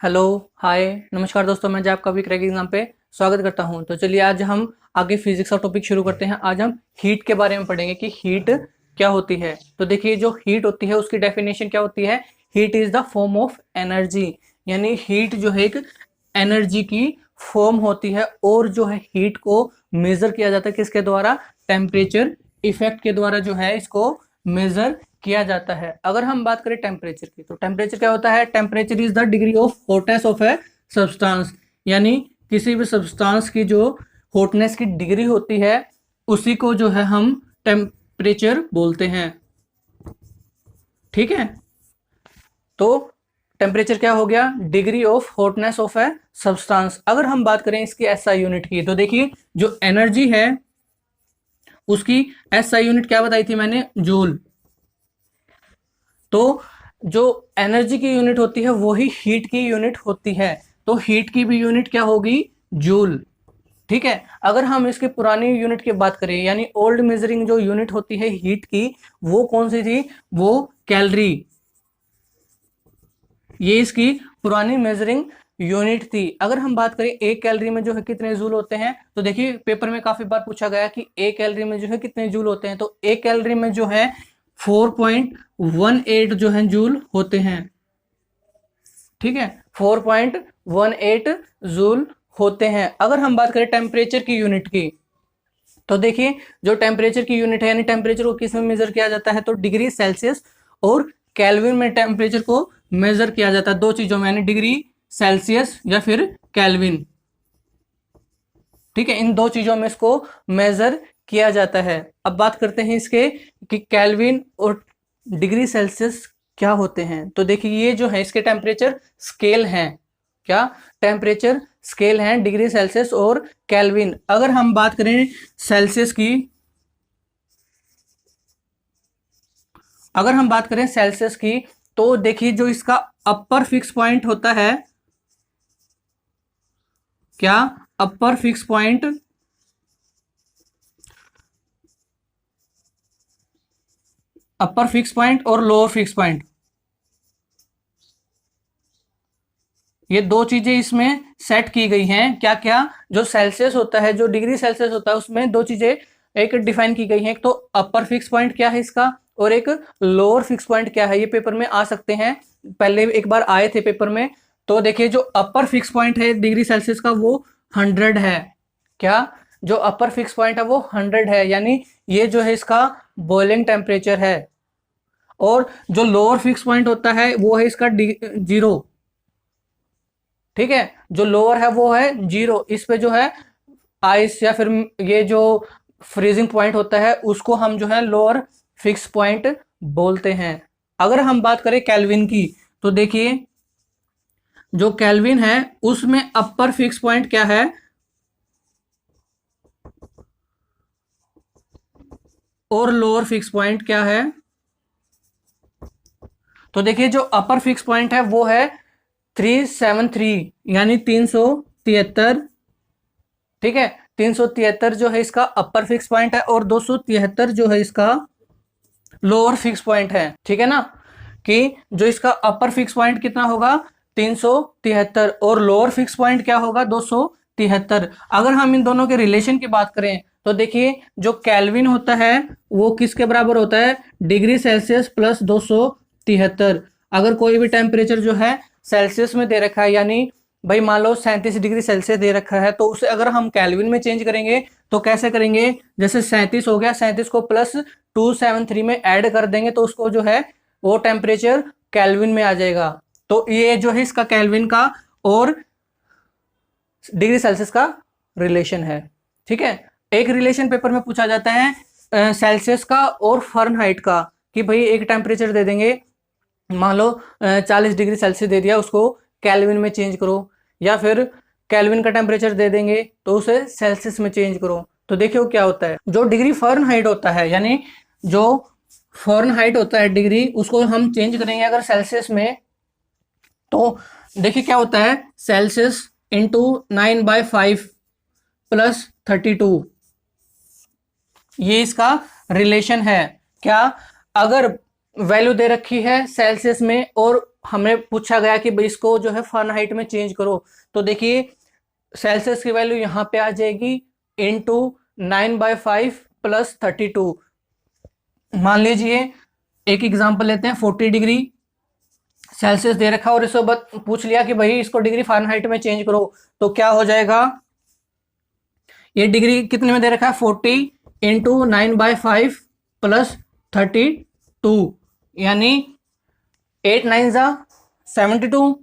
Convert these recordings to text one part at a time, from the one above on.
Hello. हाय। नमस्कार दोस्तों, मैं आपका भी क्रैक एग्जाम पे स्वागत करता हूं। तो चलिए आज हम आगे फिजिक्स का टॉपिक शुरू करते हैं। आज हम हीट के बारे में पढ़ेंगे कि हीट क्या होती है। तो देखिए, जो हीट होती है उसकी डेफिनेशन क्या होती है। Heat is the form of energy, यानी हीट जो है एक एनर्जी की फॉर्म होती है। और जो है हीट को मेजर किया जाता है किसके द्वारा, टेम्परेचर इफेक्ट के द्वारा जो है इसको मेजर किया जाता है। अगर हम बात करें टेम्परेचर की, तो टेम्परेचर क्या होता है। Temperature is the degree of hotness of a substance, यानी किसी भी सब्सटेंस की जो हॉटनेस की डिग्री होती है उसी को जो है हम टेम्परेचर बोलते हैं। ठीक है, तो टेम्परेचर क्या हो गया, degree of hotness of a substance. अगर हम बात करें इसकी एसआई यूनिट की, तो देखिए जो एनर्जी है उसकी एसआई यूनिट क्या बताई थी मैंने, जूल। तो जो एनर्जी की यूनिट होती है वही हीट की यूनिट होती है। तो हीट की भी यूनिट क्या होगी, जूल। ठीक है, अगर हम इसकी पुरानी यूनिट की बात करें, यानी ओल्ड मेजरिंग जो यूनिट होती है हीट की, वो कौन सी थी, वो कैलोरी। ये इसकी पुरानी मेजरिंग यूनिट थी। अगर हम बात करें एक कैलोरी में जो है कितने जूल होते हैं, तो देखिए पेपर में काफी बार पूछा गया कि एक कैलोरी में जो है कितने जूल होते हैं। तो एक कैलोरी में जो है 4.18 जो है जूल होते हैं। ठीक है, 4.18 जूल होते हैं। अगर हम बात करें टेम्परेचर की यूनिट की, तो देखिए जो टेम्परेचर की यूनिट है, यानी टेम्परेचर को किस में मेजर किया जाता है, तो डिग्री सेल्सियस और केल्विन में टेम्परेचर को मेजर किया जाता है। दो चीजों में, यानी डिग्री सेल्सियस या फिर केल्विन। ठीक है, इन दो चीजों में इसको मेजर किया जाता है। अब बात करते हैं इसके कि केल्विन और डिग्री सेल्सियस क्या होते हैं। तो देखिए ये जो है इसके टेम्परेचर स्केल हैं। क्या टेम्परेचर स्केल हैं, डिग्री सेल्सियस और केल्विन। अगर हम बात करें सेल्सियस की, अगर हम बात करें सेल्सियस की, तो देखिए जो इसका अपर फिक्स पॉइंट होता है, क्या upper fix point, upper fix point और लोअर फिक्स पॉइंट, ये दो चीजें इसमें सेट की गई हैं। क्या क्या, जो सेल्सियस होता है, जो डिग्री सेल्सियस होता है, उसमें दो चीजें एक डिफाइन की गई हैं। एक तो अपर फिक्स पॉइंट क्या है इसका, और एक लोअर फिक्स पॉइंट क्या है। ये पेपर में आ सकते हैं, पहले एक बार आए थे पेपर में। तो देखिए जो अपर फिक्स पॉइंट है डिग्री सेल्सियस का, वो 100 है। क्या, जो अपर फिक्स पॉइंट है वो 100 है, यानी ये जो है इसका बॉइलिंग टेम्परेचर है। और जो लोअर फिक्स पॉइंट होता है वो है इसका 0। ठीक है, जो लोअर है वो है 0। इस पे जो है आइस या फिर ये जो फ्रीजिंग पॉइंट होता है उसको हम जो है लोअर फिक्स पॉइंट बोलते हैं। अगर हम बात करें केल्विन की, तो देखिए जो केल्विन है उसमें अपर फिक्स पॉइंट क्या है और लोअर फिक्स पॉइंट क्या है। तो देखिए जो अपर फिक्स पॉइंट है वो है 373, यानी 373। ठीक है, 373 जो है इसका अपर फिक्स पॉइंट है और 273 जो है इसका लोअर फिक्स पॉइंट है। ठीक है ना, कि जो इसका अपर फिक्स पॉइंट कितना होगा 373 और लोअर फिक्स पॉइंट क्या होगा 273। अगर हम इन दोनों के रिलेशन की बात करें, तो देखिए जो केल्विन होता है वो किसके बराबर होता है, डिग्री सेल्सियस प्लस 273। अगर कोई भी टेम्परेचर जो है सेल्सियस में दे रखा है, यानी भाई मान लो 37 डिग्री सेल्सियस दे रखा है, तो उसे अगर हम केल्विन में चेंज करेंगे तो कैसे करेंगे, जैसे 37 हो गया, 37 को प्लस 273 में ऐड कर देंगे तो उसको जो है वो टेम्परेचर केल्विन में आ जाएगा। तो ये जो है इसका केल्विन का और डिग्री सेल्सियस का रिलेशन है। ठीक है, एक रिलेशन पेपर में पूछा जाता है सेल्सियस का और फ़ारेनहाइट का, कि भाई एक टेम्परेचर दे देंगे, मान लो 40 डिग्री सेल्सियस दे दिया, उसको केल्विन में चेंज करो, या फिर केल्विन का टेम्परेचर दे देंगे तो उसे सेल्सियस में चेंज करो। तो देखियो क्या होता है, जो डिग्री फ़ारेनहाइट होता है, यानी जो फ़ारेनहाइट होता है डिग्री, उसको हम चेंज करेंगे अगर सेल्सियस में, तो देखिए क्या होता है, सेल्सियस इंटू 9/5 प्लस 32, ये इसका रिलेशन है। क्या, अगर वैल्यू दे रखी है सेल्सियस में और हमें पूछा गया कि भाई इसको जो है फ़ारेनहाइट में चेंज करो, तो देखिए सेल्सियस की वैल्यू यहाँ पे आ जाएगी इंटू 9/5 प्लस 32। मान लीजिए एक एग्जांपल लेते हैं, 40 डिग्री सेल्सियस दे रखा और इसको पूछ लिया कि भाई इसको डिग्री फ़ारेनहाइट में चेंज करो, तो क्या हो जाएगा, ये डिग्री कितने में दे रखा है 40 इंटू 9/5 प्लस 32, यानी 8 9 जा 72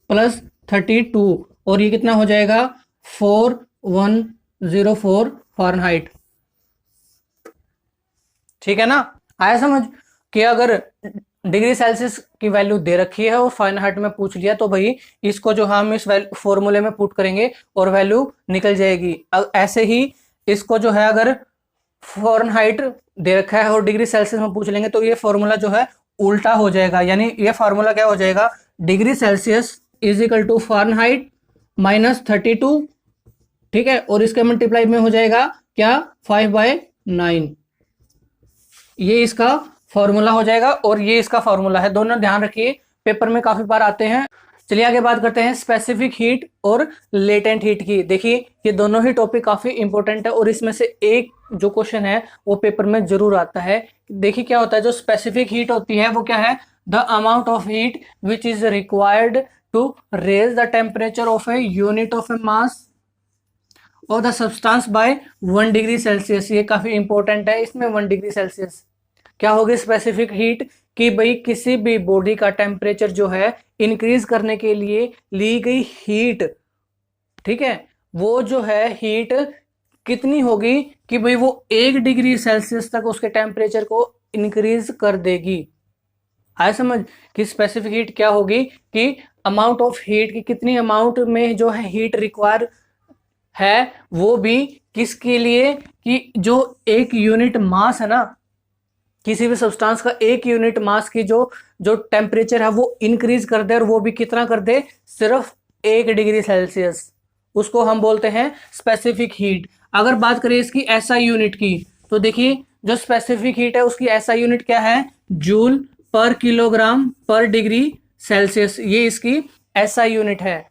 प्लस 32, और ये कितना हो जाएगा 4104 फ़ारेनहाइट। ठीक है ना, आया समझ कि अगर डिग्री सेल्सियस की वैल्यू दे रखी है और फ़ारेनहाइट में पूछ लिया तो भाई इसको जो हम इस फॉर्मूले में पुट करेंगे और वैल्यू निकल जाएगी। ऐसे ही इसको जो है अगर फ़ारेनहाइट दे रखा है और डिग्री सेल्सियस में पूछ लेंगे तो ये फॉर्मूला जो है उल्टा हो जाएगा, यानी ये फार्मूला क्या हो जाएगा, degree Celsius is equal to Fahrenheit minus 32, ठीक है, और इसके मल्टीप्लाई में हो जाएगा क्या 5/9, ये इसका फॉर्मूला हो जाएगा और ये इसका फॉर्मूला है। दोनों ध्यान रखिए, पेपर में काफी बार आते हैं। चलिए आगे बात करते हैं स्पेसिफिक हीट और लेटेंट हीट की। देखिए ये दोनों ही टॉपिक काफी इंपॉर्टेंट है और इसमें से एक जो क्वेश्चन है वो पेपर में जरूर आता है। देखिए क्या होता है, जो स्पेसिफिक हीट होती है वो क्या है, the amount of heat which is required to raise the temperature of a unit of a mass और the substance by 1 degree Celsius. ये काफी इंपॉर्टेंट है, इसमें 1 डिग्री सेल्सियस क्या होगी स्पेसिफिक हीट, कि भाई किसी भी बॉडी का टेम्परेचर जो है इंक्रीज करने के लिए ली गई हीट, ठीक है, वो जो है हीट कितनी होगी कि भाई वो 1 डिग्री सेल्सियस तक उसके टेम्परेचर को इंक्रीज कर देगी। आया समझ कि स्पेसिफिक हीट क्या होगी, कि अमाउंट ऑफ हीट की कितनी अमाउंट में जो है हीट रिक्वायर है, वो भी किसके लिए, कि जो एक यूनिट मास है ना, किसी भी सब्सटेंस का एक यूनिट मास की जो जो टेम्परेचर है वो इंक्रीज कर दे, और वो भी कितना कर दे, सिर्फ 1 डिग्री सेल्सियस, उसको हम बोलते हैं स्पेसिफिक हीट। अगर बात करें इसकी एसआई यूनिट की, तो देखिए जो स्पेसिफिक हीट है उसकी एसआई यूनिट क्या है, जूल पर किलोग्राम पर डिग्री सेल्सियस, ये इसकी एसआई यूनिट है।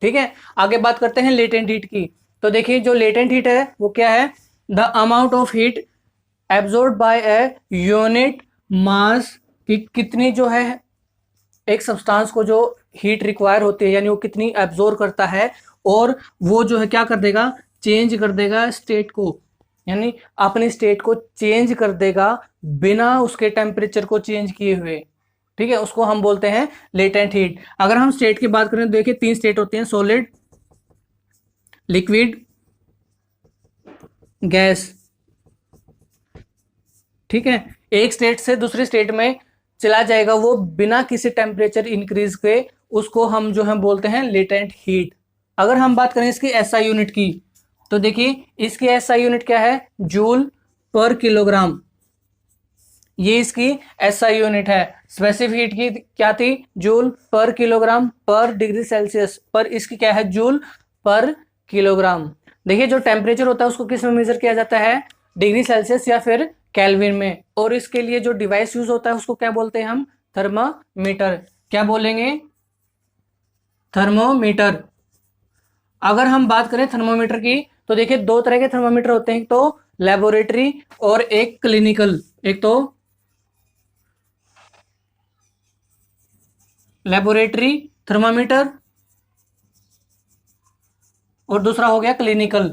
ठीक है, आगे बात करते हैं लेटेंट हीट की। तो देखिए जो लेटेंट हीट है वो क्या है, the amount of heat absorb by a unit mass, कि कितनी जो है एक सब्सटेंस को जो हीट रिक्वायर होती है, यानी वो कितनी एब्जॉर्ब करता है, और वो जो है क्या कर देगा, चेंज कर देगा स्टेट को, यानी अपनी स्टेट को चेंज कर देगा बिना उसके टेम्परेचर को चेंज किए हुए। ठीक है, उसको हम बोलते हैं लेटेंट हीट। अगर हम स्टेट की बात करें तो देखिए 3 स्टेट होती हैं, सॉलिड, लिक्विड, गैस। ठीक है, एक स्टेट से दूसरी स्टेट में चला जाएगा वो बिना किसी टेम्परेचर इंक्रीज के, उसको हम जो है बोलते हैं लेटेंट हीट। अगर हम बात करें इसकी एसआई यूनिट की, तो देखिए इसकी एसआई यूनिट क्या है, जूल पर किलोग्राम, ये इसकी एसआई यूनिट है। स्पेसिफिक हीट की क्या थी, जूल पर किलोग्राम पर डिग्री सेल्सियस, पर इसकी क्या है, जूल पर किलोग्राम। देखिए जो टेम्परेचर होता है उसको किस में मेजर किया जाता है, डिग्री सेल्सियस या फिर केल्विन में, और इसके लिए जो डिवाइस यूज होता है उसको क्या बोलते हैं हम, थर्मामीटर। क्या बोलेंगे, थर्मोमीटर। अगर हम बात करें थर्मोमीटर की, तो देखिए 2 तरह के थर्मोमीटर होते हैं, एक तो लेबोरेटरी और एक क्लिनिकल। एक तो लेबोरेटरी थर्मामीटर और दूसरा हो गया क्लिनिकल।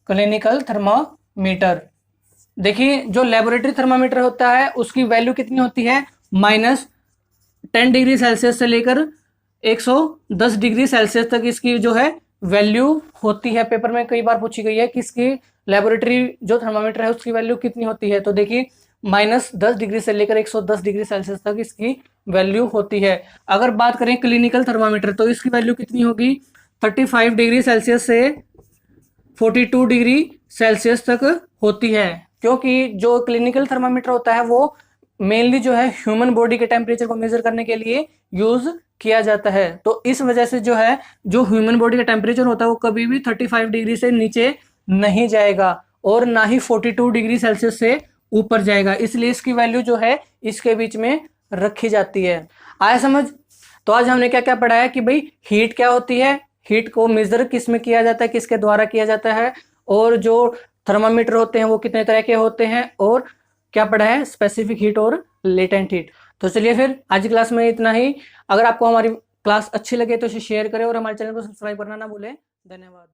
Clinical thermometer. देखिए जो लेबोरेटरी थर्मामीटर होता है उसकी वैल्यू कितनी होती है, -10 डिग्री सेल्सियस से लेकर 110 डिग्री सेल्सियस तक इसकी जो है वैल्यू होती है। पेपर में कई बार पूछी गई है कि इसकी लेबोरेटरी जो थर्मामीटर है उसकी वैल्यू कितनी होती है, तो देखिए -10 डिग्री से लेकर 110 डिग्री सेल्सियस तक इसकी वैल्यू होती है। अगर बात करें क्लिनिकल थर्मामीटर, तो इसकी वैल्यू कितनी होगी, 35 डिग्री सेल्सियस से 42 डिग्री सेल्सियस तक होती है, क्योंकि जो क्लिनिकल थर्मामीटर होता है वो मेनली जो है ह्यूमन बॉडी के टेम्परेचर को मेजर करने के लिए यूज किया जाता है। तो इस वजह से जो है जो ह्यूमन बॉडी का टेम्परेचर होता है वो कभी भी 35 डिग्री से नीचे नहीं जाएगा, और ना ही 42 डिग्री सेल्सियस से ऊपर जाएगा, इसलिए इसकी वैल्यू जो है इसके बीच में रखी जाती है। आया समझ? तो आज हमने क्या क्या पढ़ा है कि भाई हीट क्या होती है, हीट को मेजर किस में किया जाता है, किसके द्वारा किया जाता है, और जो थर्मामीटर होते हैं वो कितने तरह के होते हैं, और क्या पढ़ा है स्पेसिफिक हीट और लेटेंट हीट। तो चलिए फिर आज की क्लास में इतना ही। अगर आपको हमारी क्लास अच्छी लगे तो इसे शेयर करें और हमारे चैनल को सब्सक्राइब करना ना भूलें। धन्यवाद।